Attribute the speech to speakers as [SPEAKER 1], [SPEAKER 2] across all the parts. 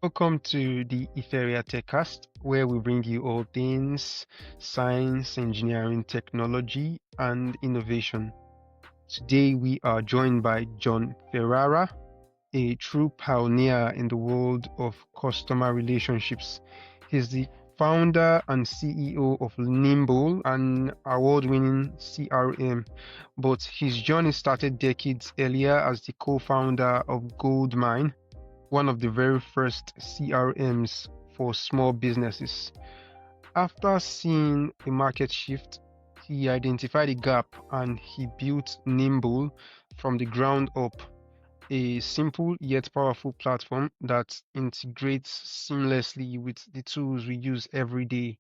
[SPEAKER 1] Welcome to the Etheria TechCast, where we bring you all things science, engineering, technology, and innovation. Today, we are joined by Jon Ferrara, a true pioneer in the world of customer relationships. He's the founder and CEO of Nimble, an award-winning CRM, but his journey started decades earlier as the co-founder of GoldMine, one of the very first CRMs for small businesses. After seeing a market shift, he identified a gap and he built Nimble from the ground up, a simple yet powerful platform that integrates seamlessly with the tools we use every day.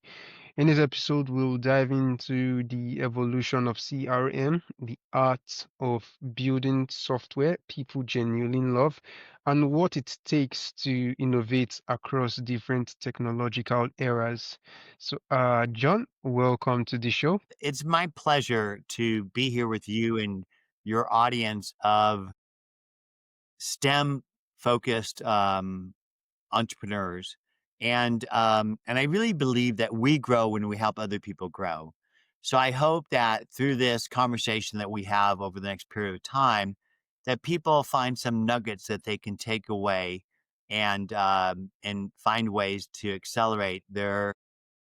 [SPEAKER 1] In this episode, we'll dive into the evolution of CRM, the art of building software people genuinely love, and what it takes to innovate across different technological eras. So, John, welcome to the show.
[SPEAKER 2] It's my pleasure to be here with you and your audience of STEM focused entrepreneurs. And I really believe that we grow when we help other people grow. So I hope that through this conversation that we have over the next period of time, that people find some nuggets that they can take away and find ways to accelerate their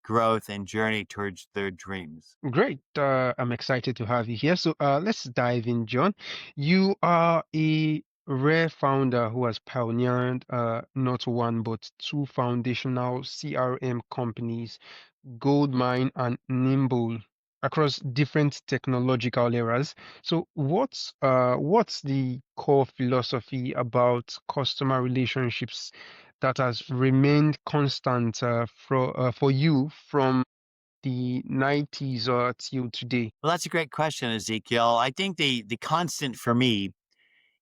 [SPEAKER 2] growth and journey towards their dreams.
[SPEAKER 1] Great. I'm excited to have you here. So, let's dive in, John. You are a rare founder who has pioneered not one but two foundational CRM companies, GoldMine and Nimble, across different technological eras. So, what's the core philosophy about customer relationships that has remained constant for you from the 90s or till today?
[SPEAKER 2] Well, that's a great question, Ezekiel. I think the constant for me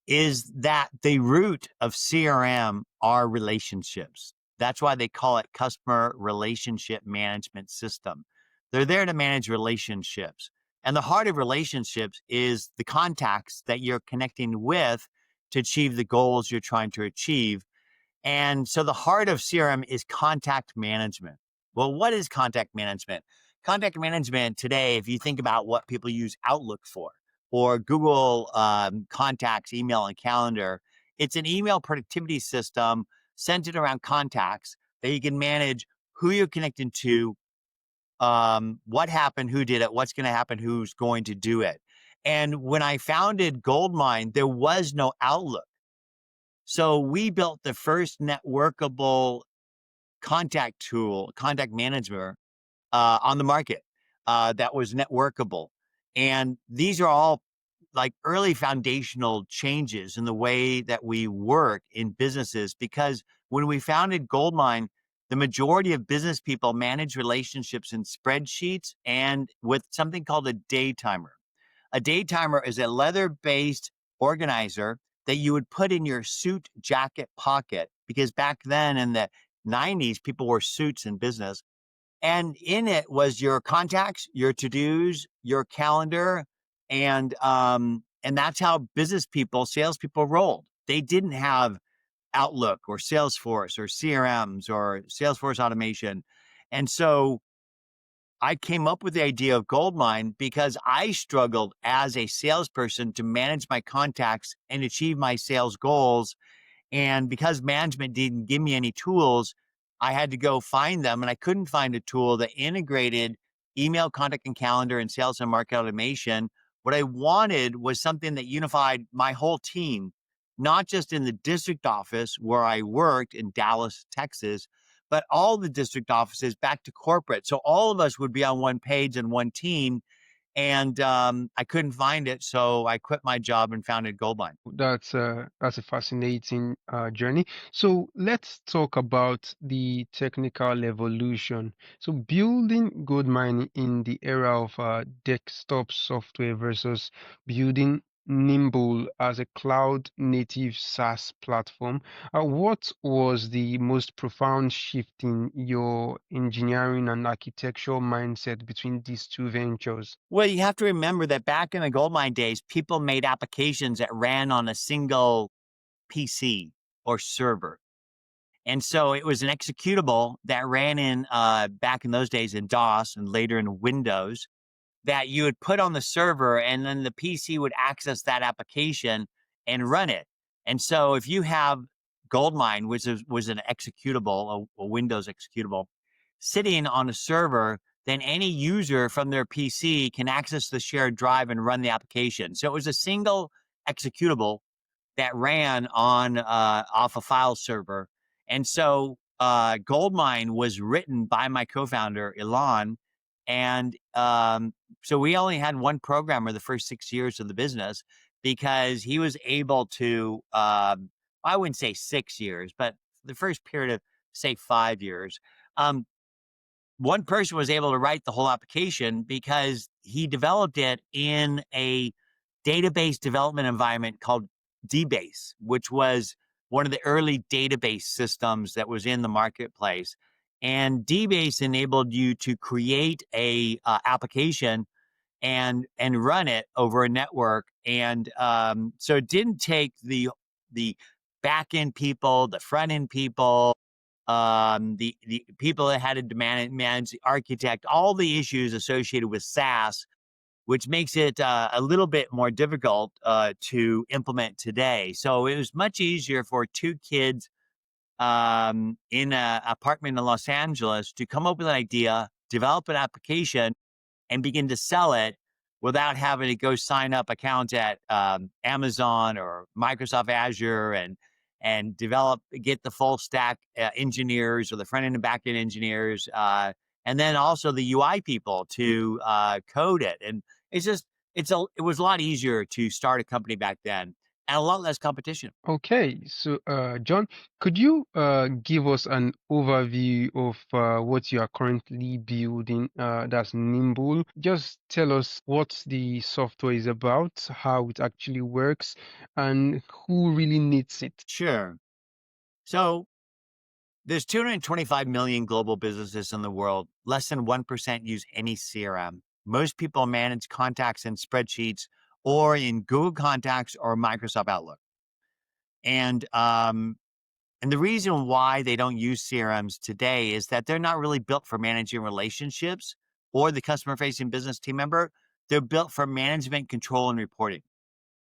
[SPEAKER 2] is that the root of CRM are relationships. That's why they call it customer relationship management system. They're there to manage relationships. And the heart of relationships is the contacts that you're connecting with to achieve the goals you're trying to achieve. And so the heart of CRM is contact management. Well, what is contact management? Contact management today, if you think about what people use Outlook for or Google Contacts, email, and calendar, it's an email productivity system centered around contacts that you can manage who you're connecting to, what happened, who did it, what's going to happen, who's going to do it. And when I founded GoldMine, there was no Outlook. So we built the first networkable contact tool, contact manager on the market that was networkable. And these are all like early foundational changes in the way that we work in businesses, because when we founded GoldMine, the majority of business people manage relationships in spreadsheets and with something called a day timer. A day timer is a leather-based organizer that you would put in your suit jacket pocket, because back then in the 90s, people wore suits in business. And in it was your contacts, your to-dos, your calendar, and that's how business people, salespeople rolled. They didn't have Outlook or Salesforce or CRMs or Salesforce automation. And so I came up with the idea of GoldMine because I struggled as a salesperson to manage my contacts and achieve my sales goals. And because management didn't give me any tools, I had to go find them. And I couldn't find a tool that integrated email, contact, and calendar and sales and market automation. What I wanted was something that unified my whole team, not just in the district office where I worked in Dallas, Texas, but all the district offices back to corporate. So all of us would be on one page and one team. And I couldn't find it. So I quit my job and founded Goldline.
[SPEAKER 1] That's a fascinating journey. So let's talk about the technical evolution. So building gold mining in the era of desktop software versus building Nimble as a cloud native SaaS platform. What was the most profound shift in your engineering and architectural mindset between these two ventures?
[SPEAKER 2] Well, you have to remember that back in the gold mine days, people made applications that ran on a single PC or server. And so it was an executable that ran in back in those days in DOS and later in Windows that you would put on the server, and then the PC would access that application and run it. And so if you have GoldMine, which was an executable, a Windows executable, sitting on a server, then any user from their PC can access the shared drive and run the application. So it was a single executable that ran on off a file server. And so Goldmine was written by my co-founder Elon, and so we only had one programmer the first 6 years of the business because he was able to. I wouldn't say 6 years, but the first period of say 5 years. Um, One person was able to write the whole application because he developed it in a database development environment called DBase, which was one of the early database systems that was in the marketplace. And DBase enabled you to create a application and run it over a network. And so it didn't take the back end people, the front end people, the people that had to manage the architect, all the issues associated with SaaS, which makes it a little bit more difficult to implement today. So it was much easier for two kids in an apartment in Los Angeles to come up with an idea, develop an application, and begin to sell it without having to go sign up accounts at Amazon or Microsoft Azure and get the full stack engineers or the front end and back end engineers, and then also the UI people to code it. And it was a lot easier to start a company back then and a lot less competition.
[SPEAKER 1] Okay, so John, could you give us an overview of what you are currently building, that's Nimble? Just tell us what the software is about, how it actually works, and who really needs it.
[SPEAKER 2] Sure. So there's 225 million global businesses in the world. Less than 1% use any CRM. Most people manage contacts in spreadsheets or in Google Contacts or Microsoft Outlook. And the reason why they don't use CRMs today is that they're not really built for managing relationships or the customer facing business team member. They're built for management, control, and reporting.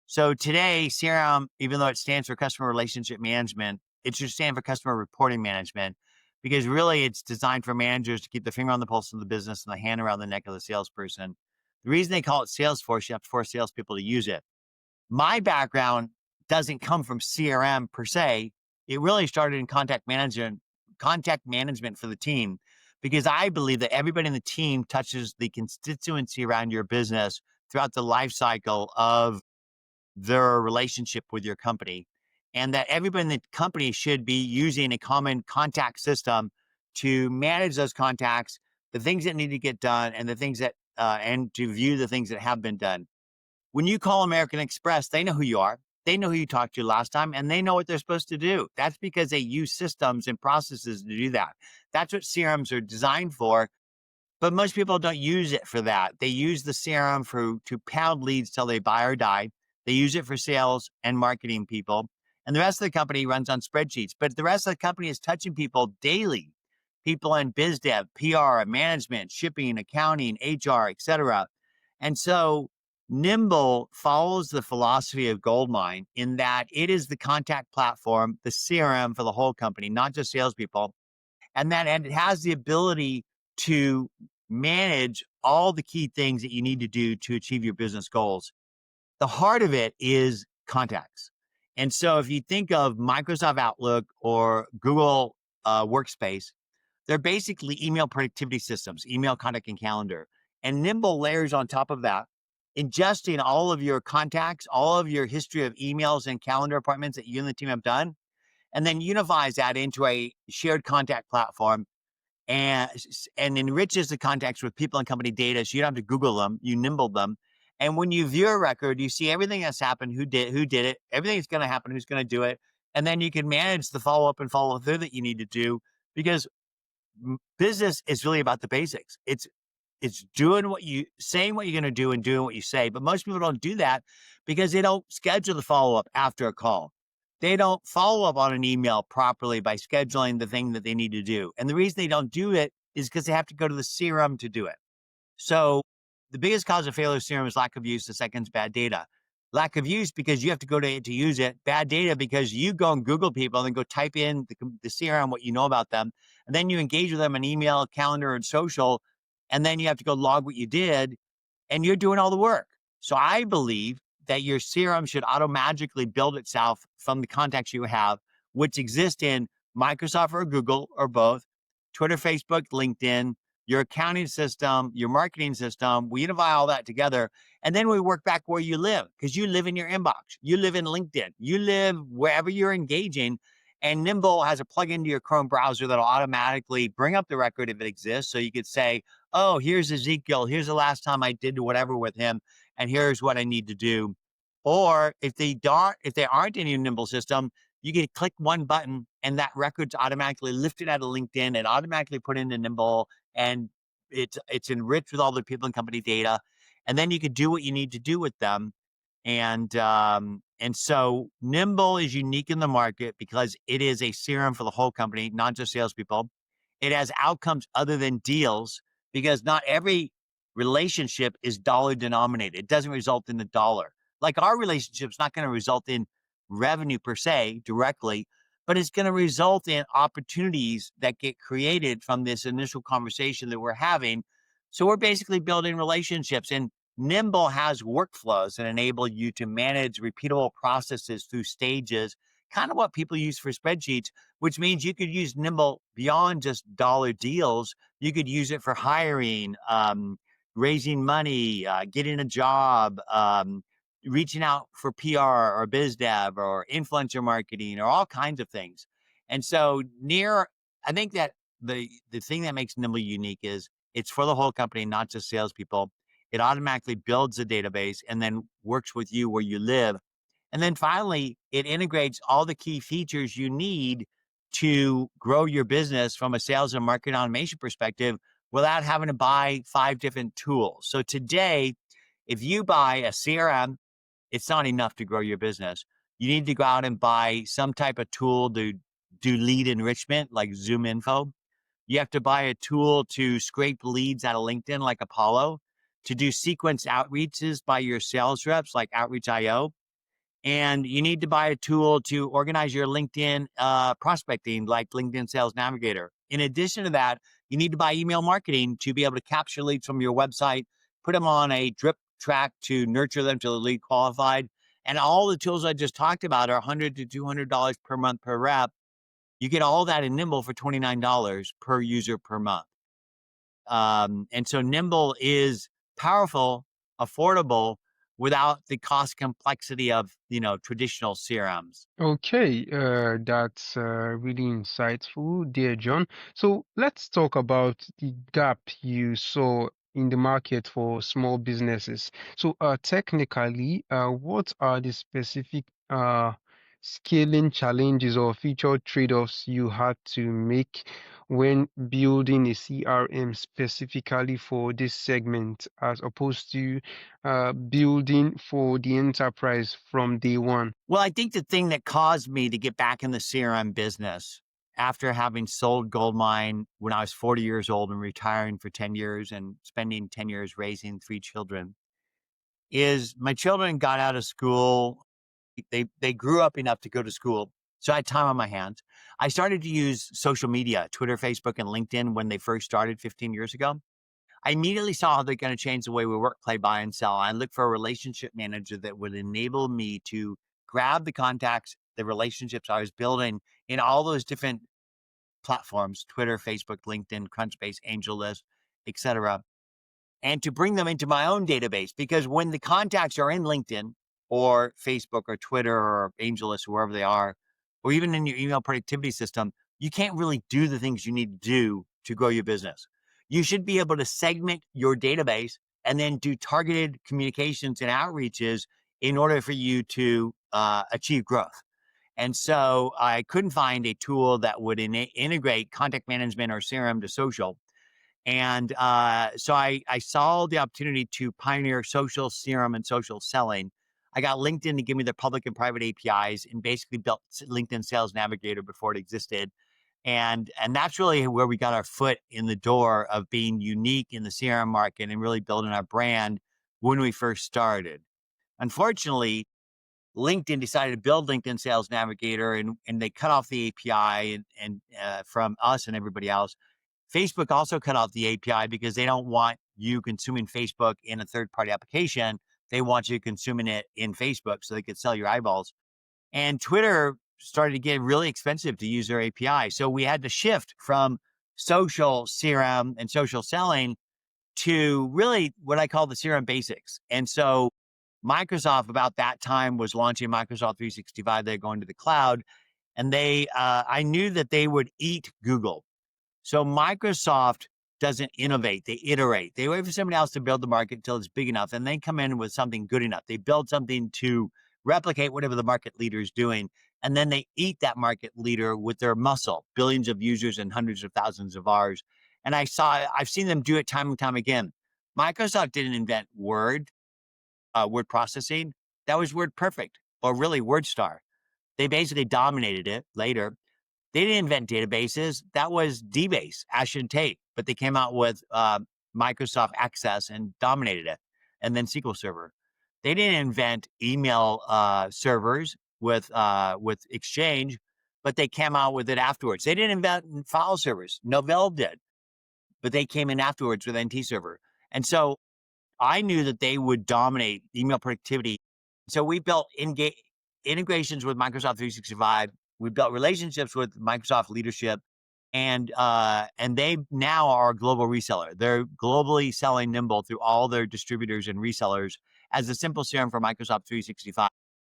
[SPEAKER 2] So today, CRM, even though it stands for customer relationship management, it should stand for customer reporting management because really it's designed for managers to keep the finger on the pulse of the business and the hand around the neck of the salesperson. The reason they call it Salesforce, you have to force salespeople to use it. My background doesn't come from CRM per se. It really started in contact management for the team, because I believe that everybody in the team touches the constituency around your business throughout the life cycle of their relationship with your company, and that everybody in the company should be using a common contact system to manage those contacts, the things that need to get done, and the things that and to view the things that have been done. When you call American Express, they know who you are. They know who you talked to last time, and they know what they're supposed to do. That's because they use systems and processes to do that. That's what CRMs are designed for. But most people don't use it for that. They use the CRM to pound leads till they buy or die. They use it for sales and marketing people. And the rest of the company runs on spreadsheets. But the rest of the company is touching people daily. People in biz dev, PR, management, shipping, accounting, HR, etc. And so Nimble follows the philosophy of Goldmine in that it is the contact platform, the CRM for the whole company, not just salespeople, and it has the ability to manage all the key things that you need to do to achieve your business goals. The heart of it is contacts. And so if you think of Microsoft Outlook or Google Workspace, they're basically email productivity systems, email, contact, and calendar. And Nimble layers on top of that, ingesting all of your contacts, all of your history of emails and calendar appointments that you and the team have done, and then unifies that into a shared contact platform and enriches the contacts with people and company data. So you don't have to Google them, you Nimble them. And when you view a record, you see everything that's happened, who did it, everything that's going to happen, who's going to do it. And then you can manage the follow up and follow through that you need to do, because business is really about the basics. It's saying what you're going to do and doing what you say. But most people don't do that because they don't schedule the follow up after a call. they don't follow up on an email properly by scheduling the thing that they need to do. And the reason they don't do it is because they have to go to the CRM to do it. So the biggest cause of failure of CRM is lack of use. The second is bad data. Lack of use because you have to go to it to use it. Bad data because you go and Google people and then go type in the CRM, what you know about them. And then you engage with them in email, calendar, and social. And then you have to go log what you did and you're doing all the work. So I believe that your CRM should automatically build itself from the contacts you have, which exist in Microsoft or Google or both, Twitter, Facebook, LinkedIn, your accounting system, your marketing system. We unify all that together. And then we work back where you live because you live in your inbox. You live in LinkedIn. You live wherever you're engaging. And Nimble has a plug into your Chrome browser that'll automatically bring up the record if it exists. So you could say, oh, here's Ezekiel. Here's the last time I did whatever with him. And here's what I need to do. Or if they aren't in your Nimble system, you can click one button and that record's automatically lifted out of LinkedIn and automatically put into Nimble. And it's enriched with all the people and company data. And then you can do what you need to do with them. And so Nimble is unique in the market because it is a CRM for the whole company, not just salespeople. It has outcomes other than deals because not every relationship is dollar denominated. It doesn't result in a dollar. Like our relationship is not going to result in revenue per se directly, but it's going to result in opportunities that get created from this initial conversation that we're having. So we're basically building relationships, and Nimble has workflows that enable you to manage repeatable processes through stages, kind of what people use for spreadsheets, which means you could use Nimble beyond just dollar deals. You could use it for hiring, raising money, getting a job, reaching out for PR or biz dev or influencer marketing or all kinds of things. And so I think that the thing that makes Nimble unique is it's for the whole company, not just salespeople. It automatically builds a database and then works with you where you live. And then finally, it integrates all the key features you need to grow your business from a sales and marketing automation perspective without having to buy 5 different tools. So today, if you buy a CRM, it's not enough to grow your business. You need to go out and buy some type of tool to do lead enrichment like Zoom Info. You have to buy a tool to scrape leads out of LinkedIn like Apollo, to do sequence outreaches by your sales reps like Outreach.io. And you need to buy a tool to organize your LinkedIn prospecting like LinkedIn Sales Navigator. In addition to that, you need to buy email marketing to be able to capture leads from your website, put them on a drip track to nurture them till they're lead qualified. And all the tools I just talked about are $100 to $200 per month per rep. You get all that in Nimble for $29 per user per month. And so Nimble is powerful, affordable, without the cost complexity of traditional CRMs.
[SPEAKER 1] Okay, that's really insightful, dear John. So let's talk about the gap you saw in the market for small businesses. So, technically, what are the specific scaling challenges or feature trade-offs you had to make when building a CRM specifically for this segment, as opposed to building for the enterprise from day one?
[SPEAKER 2] Well, I think the thing that caused me to get back in the CRM business after having sold GoldMine when I was 40 years old and retiring for 10 years and spending 10 years raising 3 children is my children got out of school. They grew up enough to go to school. So I had time on my hands. I started to use social media, Twitter, Facebook, and LinkedIn when they first started 15 years ago. I immediately saw how they're going to change the way we work, play, buy, and sell. I looked for a relationship manager that would enable me to grab the contacts, the relationships I was building in all those different platforms, Twitter, Facebook, LinkedIn, Crunchbase, AngelList, etc., and to bring them into my own database. Because when the contacts are in LinkedIn or Facebook or Twitter or AngelList, wherever they are, or even in your email productivity system, you can't really do the things you need to do to grow your business. You should be able to segment your database and then do targeted communications and outreaches in order for you to achieve growth. And so I couldn't find a tool that would integrate contact management or CRM to social. And so I saw the opportunity to pioneer social CRM and social selling I got LinkedIn to give me their public and private APIs and basically built LinkedIn Sales Navigator before it existed. And that's really where we got our foot in the door of being unique in the CRM market and really building our brand when we first started. Unfortunately, LinkedIn decided to build LinkedIn Sales Navigator, and they cut off the API and from us and everybody else. Facebook also cut off the API because they don't want you consuming Facebook in a third-party application. They want you consuming it in Facebook so they could sell your eyeballs. And Twitter started to get really expensive to use their API. So we had to shift from social CRM and social selling to really what I call the CRM basics. And so Microsoft about that time was launching Microsoft 365. They're going to the cloud, and I knew that they would eat Google. So Microsoft doesn't innovate; they iterate. They wait for somebody else to build the market until it's big enough, and they come in with something good enough. They build something to replicate whatever the market leader is doing, and then they eat that market leader with their muscle, billions of users and hundreds of thousands of hours. And I've seen them do it time and time again. Microsoft didn't invent word processing. That was WordPerfect, or really WordStar. They basically dominated it later. They didn't invent databases. That was DBase, Ash and Tate, but they came out with Microsoft Access and dominated it, and then SQL Server. They didn't invent email servers with Exchange, but they came out with it afterwards. They didn't invent file servers. Novell did, but they came in afterwards with NT Server. And so I knew that they would dominate email productivity. So we built integrations with Microsoft 365. We built relationships with Microsoft leadership, and they now are a global reseller. They're globally selling Nimble through all their distributors and resellers as a simple CRM for Microsoft 365.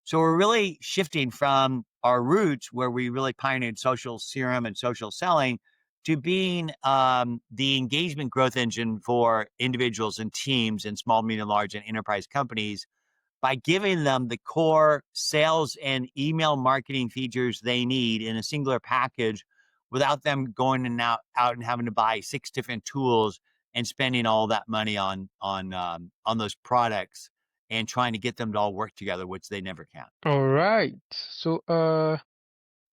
[SPEAKER 2] So we're really shifting from our roots, where we really pioneered social CRM and social selling, to being the engagement growth engine for individuals and teams and small, medium, large, and enterprise companies by giving them the core sales and email marketing features they need in a singular package without them going out and having to buy 6 different tools and spending all that money on those products and trying to get them to all work together, which they never can.
[SPEAKER 1] All right. So,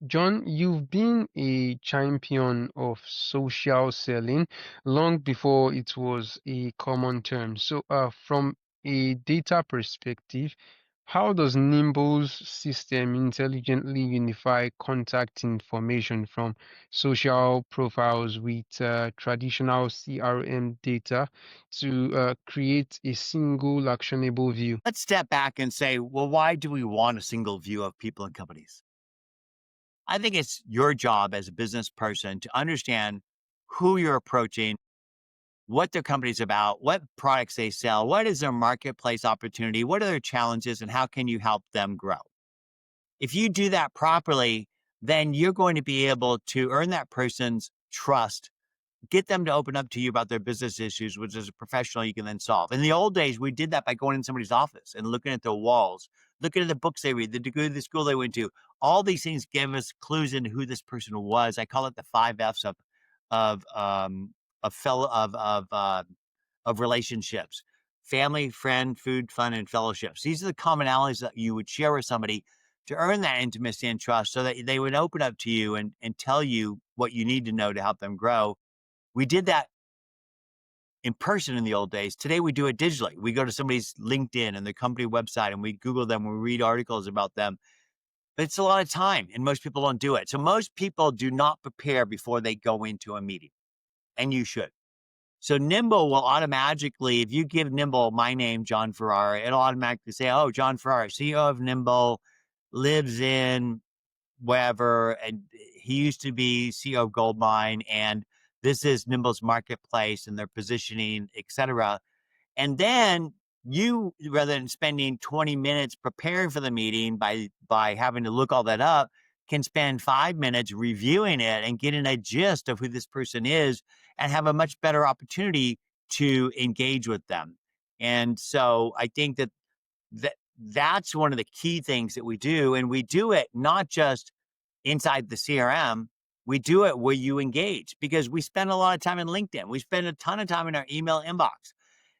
[SPEAKER 1] John, you've been a champion of social selling long before it was a common term. So, from a data perspective, how does Nimble's system intelligently unify contact information from social profiles with traditional CRM data to create a single actionable view?
[SPEAKER 2] Let's step back and say, well, why do we want a single view of people and companies? I think it's your job as a business person to understand who you're approaching, what their company's about, what products they sell, what is their marketplace opportunity, what are their challenges, and how can you help them grow? If you do that properly, then you're going to be able to earn that person's trust, get them to open up to you about their business issues, which as a professional you can then solve. In the old days, we did that by going in somebody's office and looking at their walls, looking at the books they read, the degree of the school they went to. All these things give us clues into who this person was. I call it the 5 F's of fellow of relationships: family, friend, food, fun, and fellowships. These are the commonalities that you would share with somebody to earn that intimacy and trust, so that they would open up to you and tell you what you need to know to help them grow. We did that in person in the old days. Today, we do it digitally. We go to somebody's LinkedIn and their company website, and we Google them, we read articles about them. But it's a lot of time, and most people don't do it. So most people do not prepare before they go into a meeting, and you should. So Nimble will automatically, if you give Nimble my name, Jon Ferrara, it'll automatically say, oh, Jon Ferrara, CEO of Nimble, lives in wherever, and he used to be CEO of GoldMine, and this is Nimble's marketplace and their positioning, etc. And then you, rather than spending 20 minutes preparing for the meeting by having to look all that up, can spend 5 minutes reviewing it and getting a gist of who this person is and have a much better opportunity to engage with them. And so I think that's one of the key things that we do. And we do it not just inside the CRM, we do it where you engage, because we spend a lot of time in LinkedIn. We spend a ton of time in our email inbox.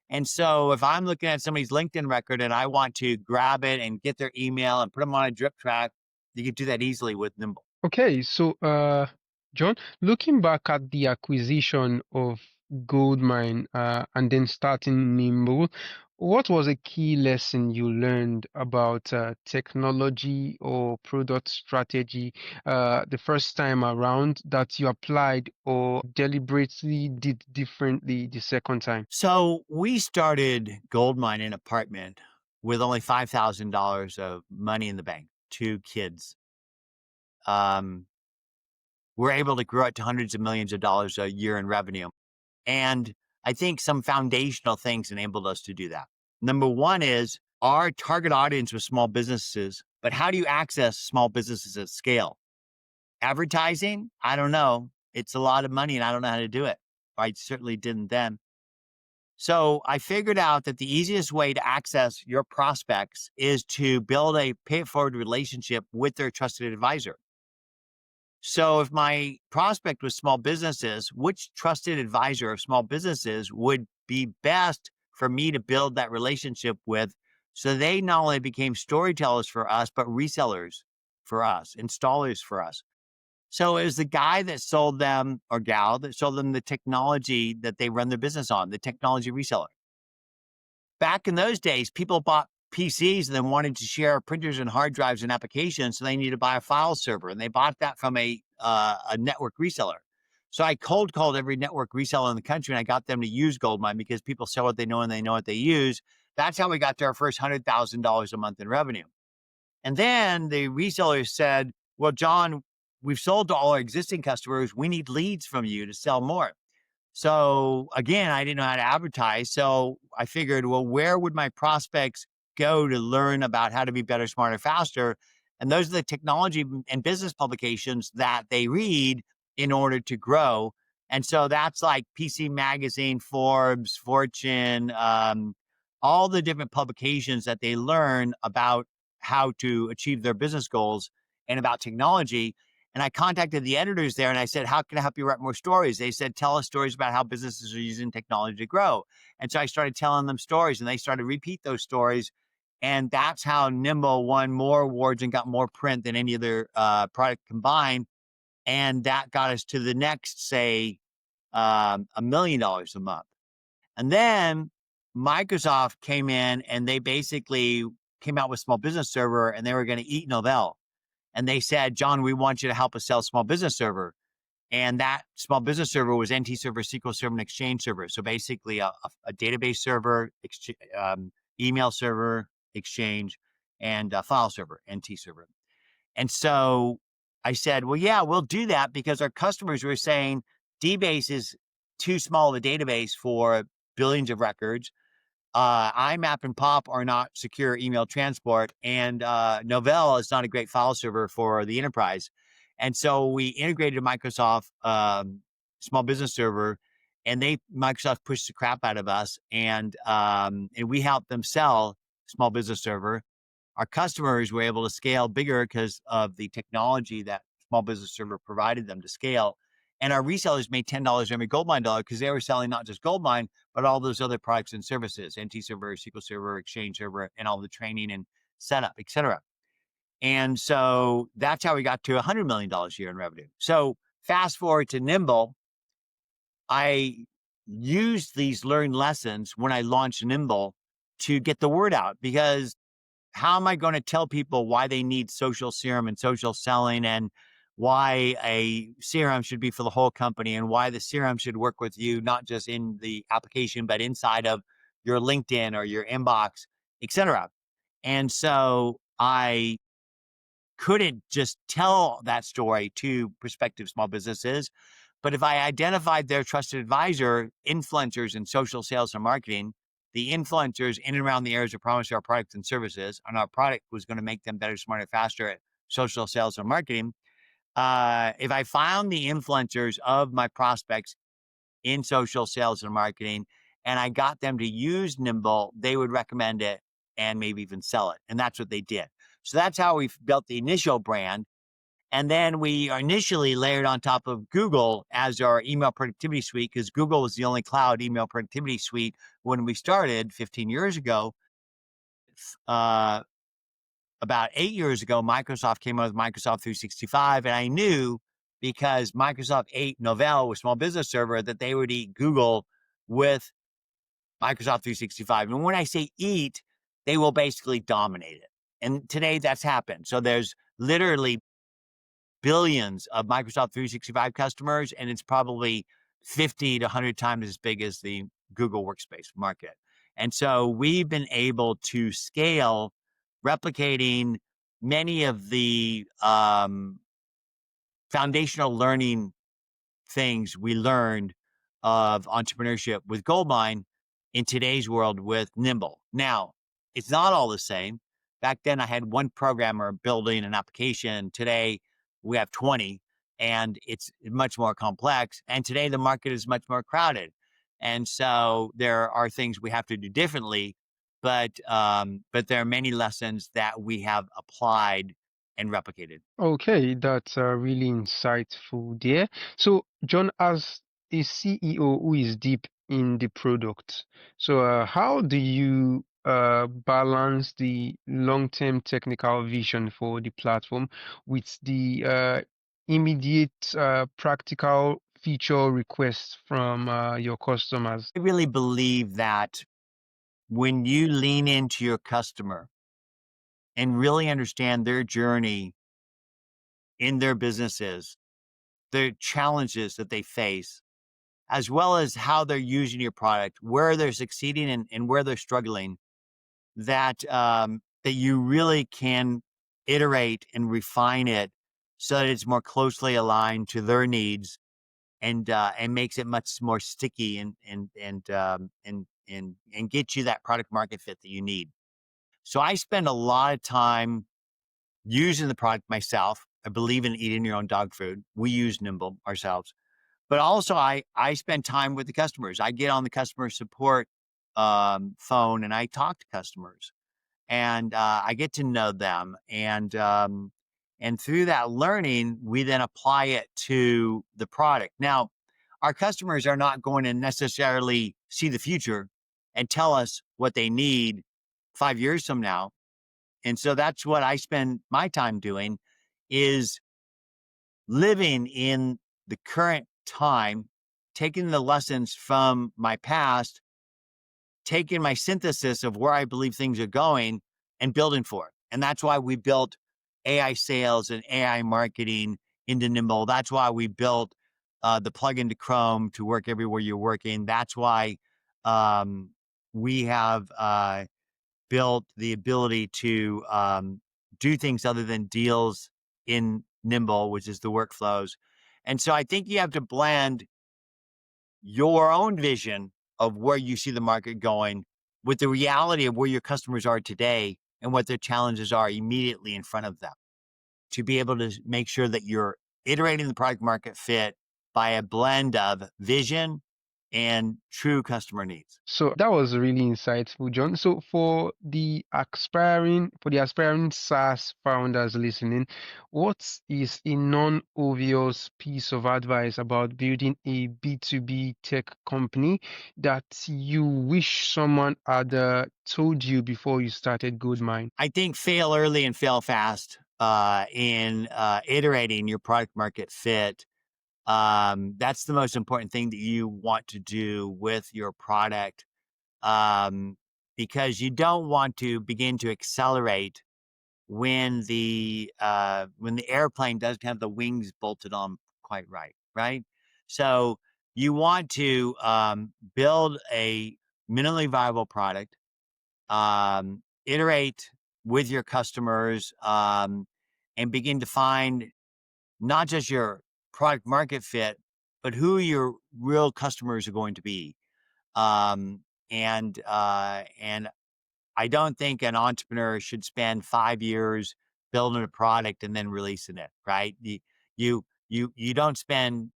[SPEAKER 2] And so if I'm looking at somebody's LinkedIn record and I want to grab it and get their email and put them on a drip track, you can do that easily with Nimble.
[SPEAKER 1] Okay, so John, looking back at the acquisition of GoldMine and then starting Nimble, what was a key lesson you learned about technology or product strategy the first time around that you applied or deliberately did differently the second time?
[SPEAKER 2] So we started GoldMine in an apartment with only $5,000 of money in the bank, two kids. Um, we're able to grow it to hundreds of millions of dollars a year in revenue. And I think some foundational things enabled us to do that. Number one is our target audience was small businesses, but how do you access small businesses at scale? Advertising? I don't know. It's a lot of money and I don't know how to do it. I certainly didn't then. So I figured out that the easiest way to access your prospects is to build a pay it forward relationship with their trusted advisor. So if my prospect was small businesses, which trusted advisor of small businesses would be best for me to build that relationship with? So they not only became storytellers for us, but resellers for us, installers for us. So it was the guy that sold them or gal that sold them the technology that they run their business on, the technology reseller. Back in those days, people bought PCs and then wanted to share printers and hard drives and applications, so they needed to buy a file server, and they bought that from a network reseller. So I cold called every network reseller in the country, and I got them to use GoldMine because people sell what they know and they know what they use. That's how we got to our first $100,000 a month in revenue. And then the resellers said, "Well, John, we've sold to all our existing customers. We need leads from you to sell more." So again, I didn't know how to advertise. So I figured, well, where would my prospects go to learn about how to be better, smarter, faster? And those are the technology and business publications that they read in order to grow. And so that's like PC Magazine, Forbes, Fortune, all the different publications that they learn about how to achieve their business goals and about technology. And I contacted the editors there and I said, "How can I help you write more stories?" They said, "Tell us stories about how businesses are using technology to grow." And so I started telling them stories and they started to repeat those stories. And that's how Nimble won more awards and got more print than any other product combined. And that got us to the next, say, $1 million a month. And then Microsoft came in and they basically came out with Small Business Server and they were going to eat Novell. And they said, "John, we want you to help us sell Small Business Server." And that Small Business Server was NT Server, SQL Server, and Exchange Server. So basically a database server, email server, Exchange, and a file server, NT Server. And so I said, "Well, yeah, we'll do that," because our customers were saying DBase is too small of a database for billions of records. IMAP and POP are not secure email transport, and Novell is not a great file server for the enterprise. And so we integrated Microsoft Small Business Server, and Microsoft pushed the crap out of us, and we helped them sell Small Business Server. Our customers were able to scale bigger because of the technology that Small Business Server provided them to scale. And our resellers made $10 every GoldMine dollar because they were selling not just GoldMine, but all those other products and services, NT Server, SQL Server, Exchange Server, and all the training and setup, et cetera. And so that's how we got to $100 million a year in revenue. So fast forward to Nimble, I used these learned lessons when I launched Nimble to get the word out, because how am I going to tell people why they need social CRM and social selling, and why a CRM should be for the whole company, and why the CRM should work with you, not just in the application, but inside of your LinkedIn or your inbox, et cetera. And so I couldn't just tell that story to prospective small businesses. But if I identified their trusted advisor, influencers in social sales and marketing, the influencers in and around the areas of promise of our products and services, and our product was going to make them better, smarter, faster at social sales and marketing. If I found the influencers of my prospects in social sales and marketing, and I got them to use Nimble, they would recommend it and maybe even sell it. And that's what they did. So that's how we built the initial brand. And then we initially layered on top of Google as our email productivity suite, because Google was the only cloud email productivity suite when we started 15 years ago. Uh, about 8 years ago, Microsoft came out with Microsoft 365. And I knew, because Microsoft ate Novell with Small Business Server, that they would eat Google with Microsoft 365. And when I say eat, they will basically dominate it. And today that's happened. So there's literally billions of Microsoft 365 customers, and it's probably 50 to 100 times as big as the Google Workspace market. And so we've been able to scale, replicating many of the foundational learning things we learned of entrepreneurship with GoldMine in today's world with Nimble. Now, it's not all the same. Back then, I had one programmer building an application. Today, we have 20, and it's much more complex. And today, the market is much more crowded. And so there are things we have to do differently, but there are many lessons that we have applied and replicated.
[SPEAKER 1] Okay, that's really insightful there. So, John, as a CEO who is deep in the product, so how do you balance the long-term technical vision for the platform with the immediate practical feature requests from your customers?
[SPEAKER 2] I really believe that when you lean into your customer and really understand their journey in their businesses, the challenges that they face, as well as how they're using your product, where they're succeeding and where they're struggling, that you really can iterate and refine it so that it's more closely aligned to their needs, and makes it much more sticky, and get you that product market fit that you need. So I spend a lot of time using the product myself. I believe in eating your own dog food. We use Nimble ourselves, but also I spend time with the customers. I get on the customer support phone and I talk to customers, and I get to know them, and through that learning, we then apply it to the product. Now, our customers are not going to necessarily see the future and tell us what they need 5 years from now. And so that's what I spend my time doing, is living in the current time, taking the lessons from my past, taking my synthesis of where I believe things are going, and building for it. And that's why we built AI sales and AI marketing into Nimble. That's why we built the plugin to Chrome to work everywhere you're working. That's why um, we have built the ability to do things other than deals in Nimble, which is the workflows. And so I think you have to blend your own vision of where you see the market going with the reality of where your customers are today and what their challenges are immediately in front of them, to be able to make sure that you're iterating the product market fit by a blend of vision and true customer needs.
[SPEAKER 1] So that was really insightful, John. So for the aspiring SaaS founders listening, what is a non-obvious piece of advice about building a B2B tech company that you wish someone had told you before you started GoldMine?
[SPEAKER 2] I think fail early and fail fast in iterating your product market fit. That's the most important thing that you want to do with your product, um, because you don't want to begin to accelerate when the airplane doesn't have the wings bolted on quite right, right? So you want to build a minimally viable product, iterate with your customers, and begin to find not just your product market fit, but who your real customers are going to be. And I don't think an entrepreneur should spend 5 years building a product and then releasing it, right? You don't spend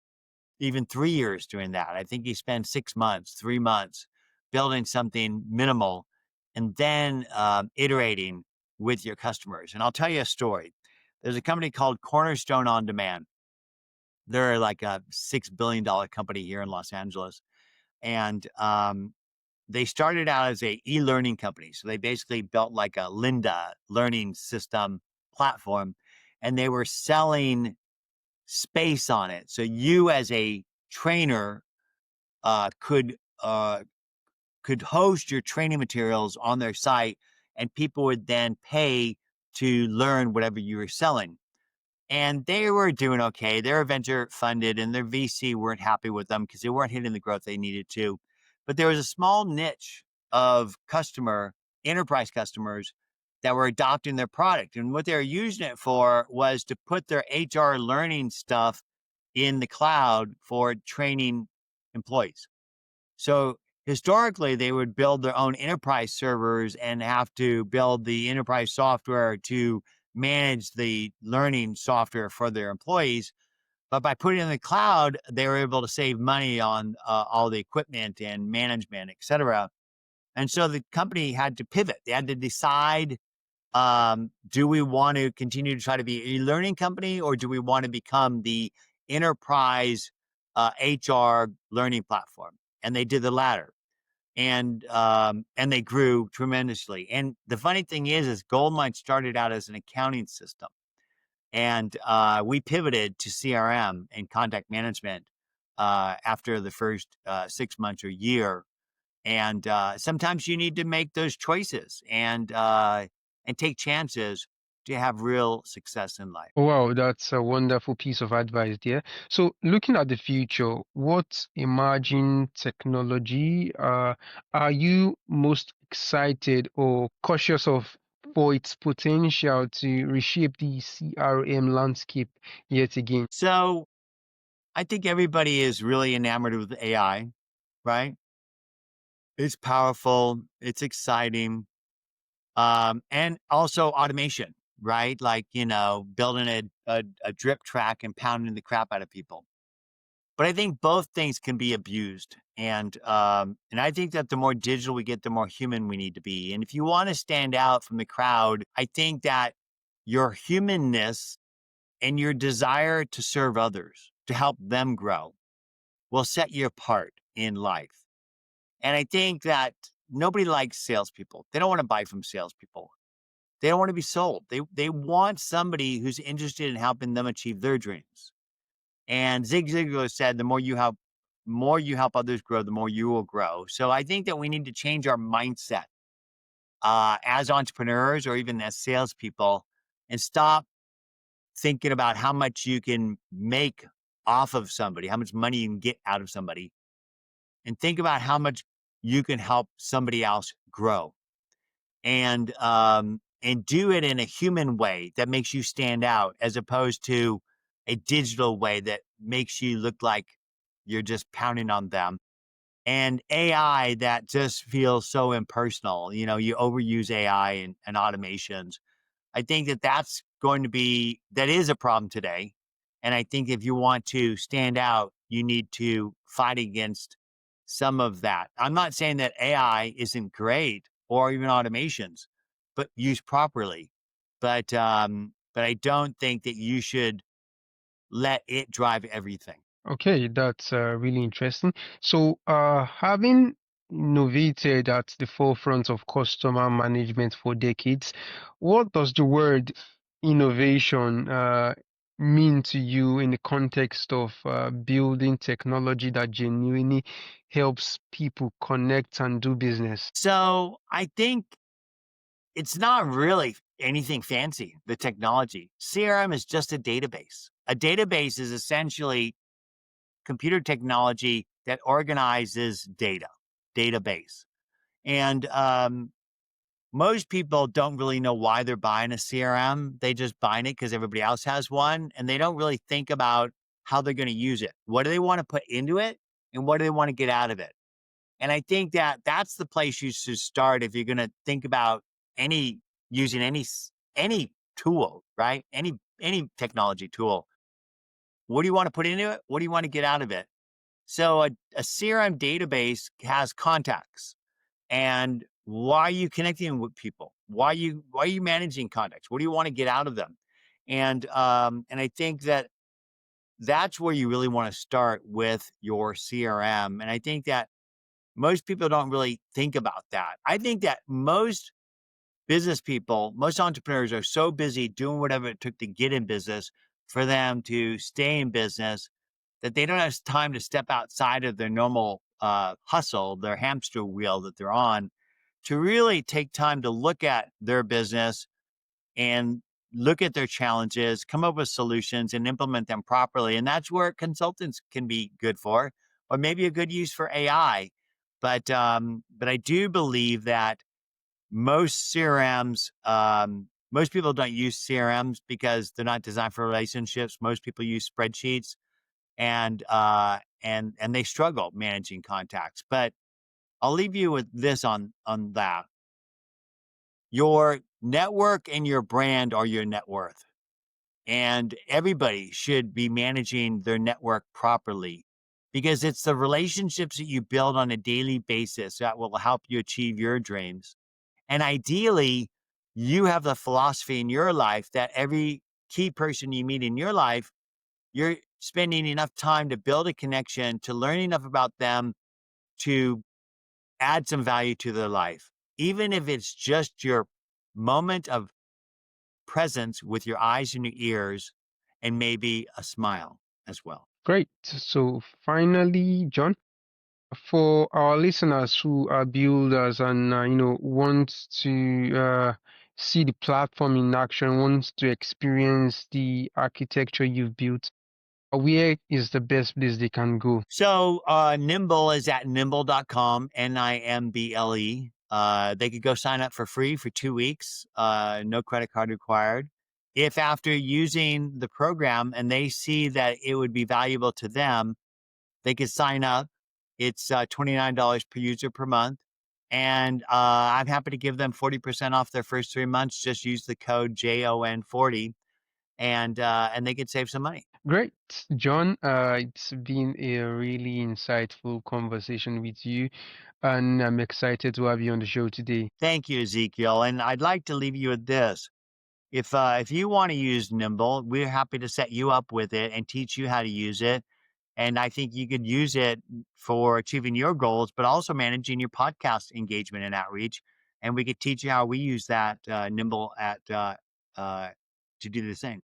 [SPEAKER 2] even 3 years doing that. I think you spend 6 months, 3 months building something minimal, and then iterating with your customers. And I'll tell you a story. There's a company called Cornerstone On Demand. They're like a $6 billion company here in Los Angeles. And they started out as a e-learning company. So they basically built like a Lynda learning system platform, and they were selling space on it. So you as a trainer uh, could uh, could host your training materials on their site, and people would then pay to learn whatever you were selling. And they were doing okay. They were venture funded, and their VC weren't happy with them because they weren't hitting the growth they needed to. But there was a small niche of enterprise customers that were adopting their product. And what they were using it for was to put their HR learning stuff in the cloud for training employees. So historically, they would build their own enterprise servers and have to build the enterprise software to manage the learning software for their employees. But by putting it in the cloud, they were able to save money on all the equipment and management, et cetera. And so the company had to pivot. They had to decide, do we want to continue to try to be a learning company, or do we want to become the enterprise HR learning platform? And they did the latter, and they grew tremendously. And the funny thing is GoldMine started out as an accounting system, and we pivoted to CRM and contact management after the first 6 months or year. And sometimes you need to make those choices and take chances to have real success in life.
[SPEAKER 1] Wow, that's a wonderful piece of advice there. So, looking at the future, what emerging technology are you most excited or cautious of for its potential to reshape the CRM landscape yet again?
[SPEAKER 2] So I think everybody is really enamored with AI, right? It's powerful, it's exciting, and also automation, right? Like, building a drip track and pounding the crap out of people. But I think both things can be abused, and I think that the more digital we get, the more human we need to be. And if you want to stand out from the crowd, I think that your humanness and your desire to serve others, to help them grow, will set you apart in life. And I think that nobody likes salespeople. They don't want to buy from salespeople. They don't want to be sold. They want somebody who's interested in helping them achieve their dreams. And Zig Ziglar said, more you help others grow, the more you will grow. So I think that we need to change our mindset as entrepreneurs or even as salespeople, and stop thinking about how much you can make off of somebody, how much money you can get out of somebody, and think about how much you can help somebody else grow, and do it in a human way that makes you stand out, as opposed to a digital way that makes you look like you're just pounding on them. And AI that just feels so impersonal. You overuse AI and automations. I think that that is a problem today. And I think if you want to stand out, you need to fight against some of that. I'm not saying that AI isn't great or even automations, but used properly. But I don't think that you should let it drive everything.
[SPEAKER 1] Okay, that's really interesting. So, having innovated at the forefront of customer management for decades, what does the word innovation mean to you in the context of building technology that genuinely helps people connect and do business?
[SPEAKER 2] So I think it's not really anything fancy, the technology. CRM is just a database. A database is essentially computer technology that organizes database. And most people don't really know why they're buying a CRM. They just buying it because everybody else has one, and they don't really think about how they're going to use it. What do they want to put into it, and what do they want to get out of it? And I think that that's the place you should start if you're going to think about any using any tool, right? Any technology tool. What do you want to put into it? What do you want to get out of it? So a CRM database has contacts. And why are you connecting with people? Why are you managing contacts? What do you want to get out of them? And I think that that's where you really want to start with your CRM. And I think that most people don't really think about that. I think that most business people, most entrepreneurs are so busy doing whatever it took to get in business for them to stay in business that they don't have time to step outside of their normal hustle, their hamster wheel that they're on, to really take time to look at their business and look at their challenges, come up with solutions and implement them properly. And that's where consultants can be good for, or maybe a good use for AI. But I do believe that most CRMs, most people don't use CRMs because they're not designed for relationships. Most people use spreadsheets and they struggle managing contacts. But I'll leave you with this on that. Your network and your brand are your net worth. And everybody should be managing their network properly because it's the relationships that you build on a daily basis that will help you achieve your dreams. And ideally, you have the philosophy in your life that every key person you meet in your life, you're spending enough time to build a connection, to learn enough about them, to add some value to their life, even if it's just your moment of presence with your eyes and your ears and maybe a smile as well.
[SPEAKER 1] Great. So finally, John, for our listeners who are builders and want to see the platform in action, want to experience the architecture you've built, where is the best place they can go?
[SPEAKER 2] So Nimble is at nimble.com, Nimble. They could go sign up for free for 2 weeks, no credit card required. If after using the program and they see that it would be valuable to them, they could sign up. It's $29 per user per month. And I'm happy to give them 40% off their first 3 months. Just use the code JON40 and they could save some money.
[SPEAKER 1] Great, John. It's been a really insightful conversation with you, and I'm excited to have you on the show today.
[SPEAKER 2] Thank you, Ezekiel. And I'd like to leave you with this. If you want to use Nimble, we're happy to set you up with it and teach you how to use it. And I think you could use it for achieving your goals, but also managing your podcast engagement and outreach. And we could teach you how we use that Nimble at to do the same.